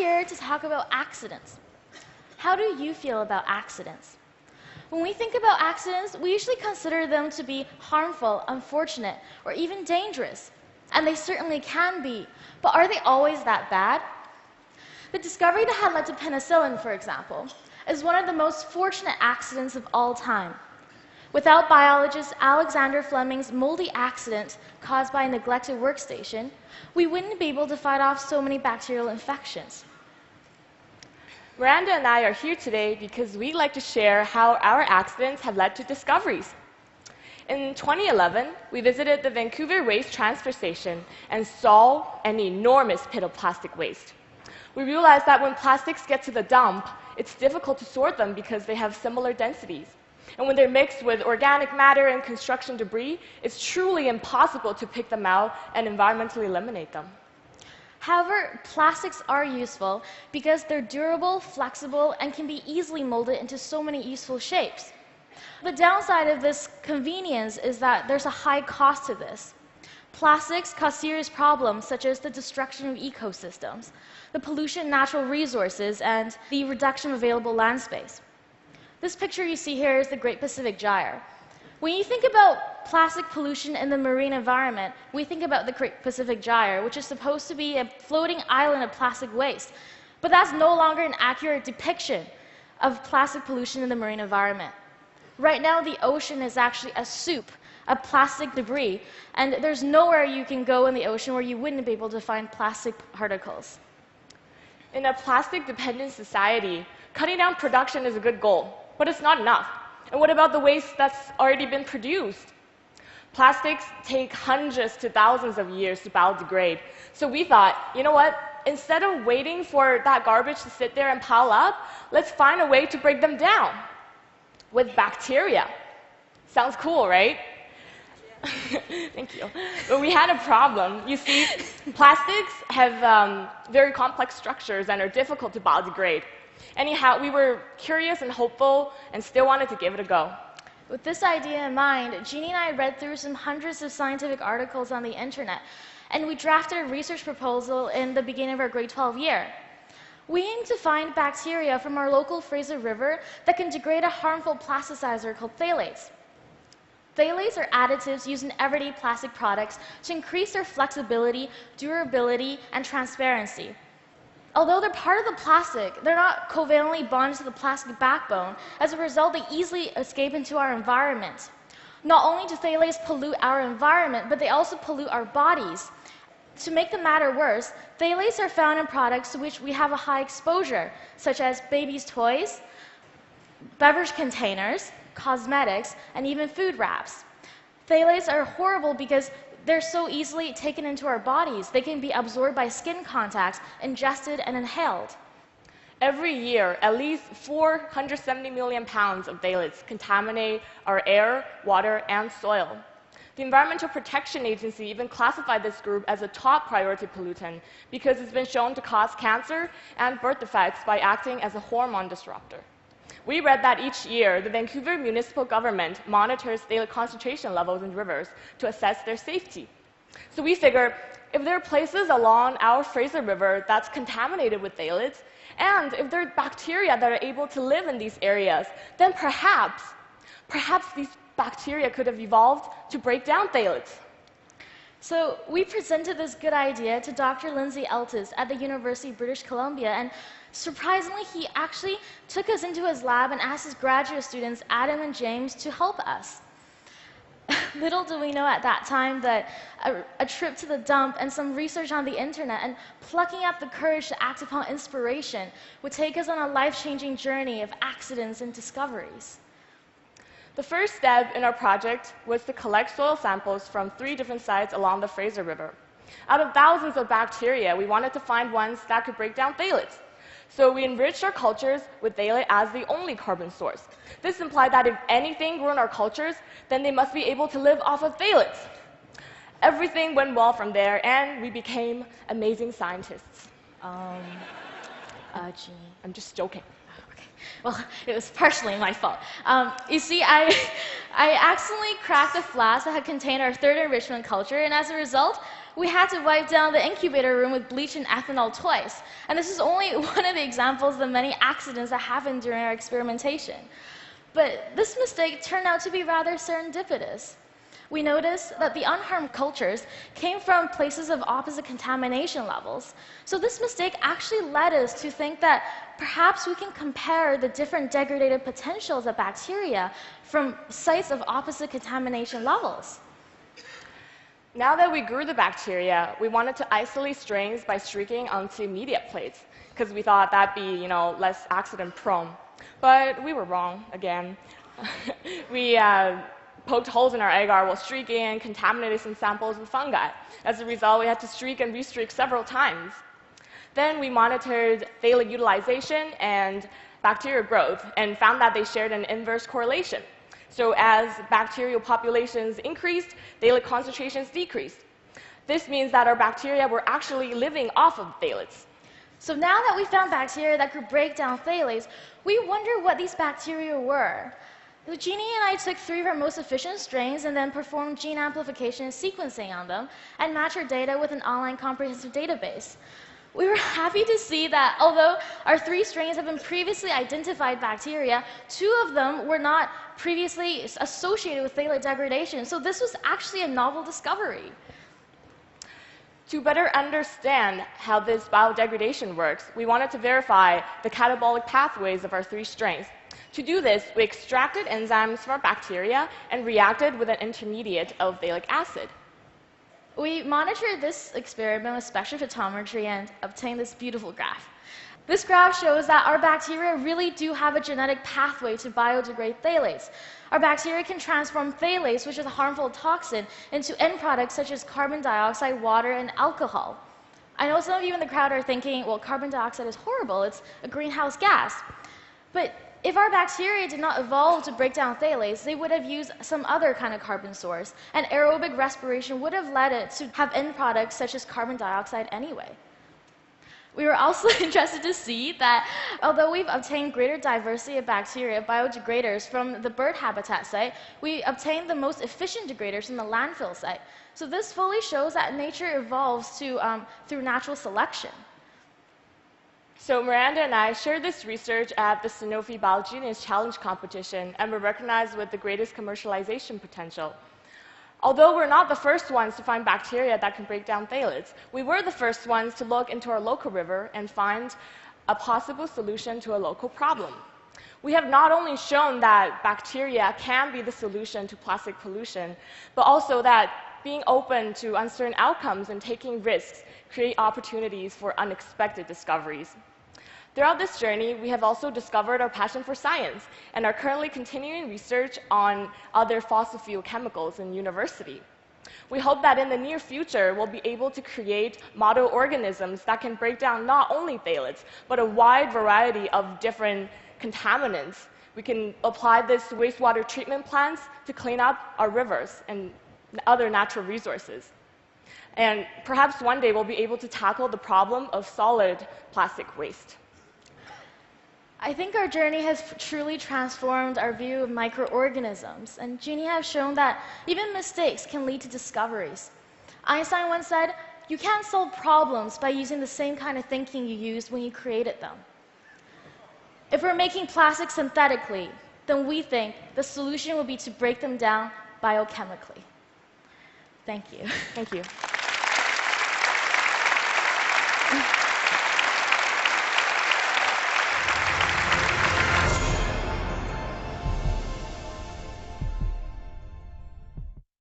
here to talk about accidents. How do you feel about accidents? When we think about accidents, we usually consider them to be harmful, unfortunate, or even dangerous. And they certainly can be, but are they always that bad? The discovery that had led to penicillin, for example, is one of the most fortunate accidents of all time. Without biologist Alexander Fleming's moldy accident caused by a neglected workstation, we wouldn't be able to fight off so many bacterial infections. Miranda and I are here today because we'd like to share how our accidents have led to discoveries. In 2011, we visited the Vancouver Waste Transfer Station and saw an enormous pit of plastic waste. We realized that when plastics get to the dump, it's difficult to sort them because they have similar densities. And when they're mixed with organic matter and construction debris, it's truly impossible to pick them out and environmentally eliminate them. However, plastics are useful because they're durable, flexible, and can be easily molded into so many useful shapes. The downside of this convenience is that there's a high cost to this. Plastics cause serious problems such as the destruction of ecosystems, the pollution of natural resources, and the reduction of available land space. This picture you see here is the Great Pacific Gyre. When you think about plastic pollution in the marine environment, we think about the Great Pacific Gyre, which is supposed to be a floating island of plastic waste. But that's no longer an accurate depiction of plastic pollution in the marine environment. Right now, the ocean is actually a soup of plastic debris, and there's nowhere you can go in the ocean where you wouldn't be able to find plastic particles. In a plastic-dependent society, cutting down production is a good goal, but it's not enough. And what about the waste that's already been produced? Plastics take hundreds to thousands of years to biodegrade. So we thought, you know what? Instead of waiting for that garbage to sit there and pile up, let's find a way to break them down with bacteria. Sounds cool, right? Thank you. But we had a problem. You see, plastics have very complex structures and are difficult to biodegrade. Anyhow, we were curious and hopeful and still wanted to give it a go. With this idea in mind, Jeannie and I read through some hundreds of scientific articles on the internet, and we drafted a research proposal in the beginning of our grade 12 year. We aim to find bacteria from our local Fraser River that can degrade a harmful plasticizer called phthalates. Phthalates are additives used in everyday plastic products to increase their flexibility, durability, and transparency. Although they're part of the plastic, they're not covalently bonded to the plastic backbone. As a result, they easily escape into our environment. Not only do phthalates pollute our environment, but they also pollute our bodies. To make the matter worse, phthalates are found in products to which we have a high exposure, such as babies' toys, beverage containers, cosmetics, and even food wraps. Phthalates are horrible because they're so easily taken into our bodies. They can be absorbed by skin contacts, ingested, and inhaled. Every year, at least 470 million pounds of phthalates contaminate our air, water, and soil. The Environmental Protection Agency even classified this group as a top priority pollutant because it's been shown to cause cancer and birth defects by acting as a hormone disruptor. We read that each year, the Vancouver municipal government monitors phthalate concentration levels in rivers to assess their safety. So we figure, if there are places along our Fraser River that's contaminated with phthalates, and if there are bacteria that are able to live in these areas, then perhaps these bacteria could have evolved to break down phthalates. So we presented this good idea to Dr. Lindsay Eltis at the University of British Columbia, and surprisingly, he actually took us into his lab and asked his graduate students, Adam and James, to help us. Little do we know at that time that a trip to the dump and some research on the internet and plucking up the courage to act upon inspiration would take us on a life-changing journey of accidents and discoveries. The first step in our project was to collect soil samples from 3 different sites along the Fraser River. Out of thousands of bacteria, we wanted to find ones that could break down phthalates. So we enriched our cultures with phthalate as the only carbon source. This implied that if anything grew in our cultures, then they must be able to live off of phthalates. Everything went well from there, and we became amazing scientists. Jeannie. I'm just joking. Well, it was partially my fault. You see, I accidentally cracked a flask that had contained our third enrichment culture, and as a result, we had to wipe down the incubator room with bleach and ethanol twice. And this is only one of the examples of the many accidents that happened during our experimentation. But this mistake turned out to be rather serendipitous. We noticed that the unharmed cultures came from places of opposite contamination levels. So this mistake actually led us to think that perhaps we can compare the different degradative potentials of bacteria from sites of opposite contamination levels. Now that we grew the bacteria, we wanted to isolate strains by streaking onto media plates, because we thought that'd be, less accident-prone. But we were wrong again. We poked holes in our agar while streaking and contaminated some samples with fungi. As a result, we had to streak and restreak several times. Then we monitored phthalate utilization and bacterial growth and found that they shared an inverse correlation. So as bacterial populations increased, phthalate concentrations decreased. This means that our bacteria were actually living off of phthalates. So now that we found bacteria that could break down phthalates, we wonder what these bacteria were. So Jeannie and I took 3 of our most efficient strains and then performed gene amplification and sequencing on them and matched our data with an online comprehensive database. We were happy to see that although our 3 strains have been previously identified bacteria, 2 of them were not previously associated with phthalate degradation. So this was actually a novel discovery. To better understand how this biodegradation works, we wanted to verify the catabolic pathways of our 3 strains. To do this, we extracted enzymes from our bacteria and reacted with an intermediate of phthalic acid. We monitored this experiment with spectrophotometry and obtained this beautiful graph. This graph shows that our bacteria really do have a genetic pathway to biodegrade phthalates. Our bacteria can transform phthalates, which is a harmful toxin, into end products such as carbon dioxide, water, and alcohol. I know some of you in the crowd are thinking, well, carbon dioxide is horrible, it's a greenhouse gas. But if our bacteria did not evolve to break down phthalates, they would have used some other kind of carbon source, and aerobic respiration would have led it to have end products such as carbon dioxide anyway. We were also interested to see that although we've obtained greater diversity of bacteria biodegraders from the bird habitat site, we obtained the most efficient degraders from the landfill site. So this fully shows that nature evolves through natural selection. So Miranda and I shared this research at the Sanofi BioGenius Challenge competition and were recognized with the greatest commercialization potential. Although we're not the first ones to find bacteria that can break down phthalates, we were the first ones to look into our local river and find a possible solution to a local problem. We have not only shown that bacteria can be the solution to plastic pollution, but also that being open to uncertain outcomes and taking risks create opportunities for unexpected discoveries. Throughout this journey, we have also discovered our passion for science and are currently continuing research on other fossil fuel chemicals in university. We hope that in the near future, we'll be able to create model organisms that can break down not only phthalates, but a wide variety of different contaminants. We can apply this to wastewater treatment plants to clean up our rivers and other natural resources. And perhaps one day we'll be able to tackle the problem of solid plastic waste. I think our journey has truly transformed our view of microorganisms, and Jeannie has shown that even mistakes can lead to discoveries. Einstein once said, "You can't solve problems by using the same kind of thinking you used when you created them." If we're making plastics synthetically, then we think the solution will be to break them down biochemically. Thank you. Thank you.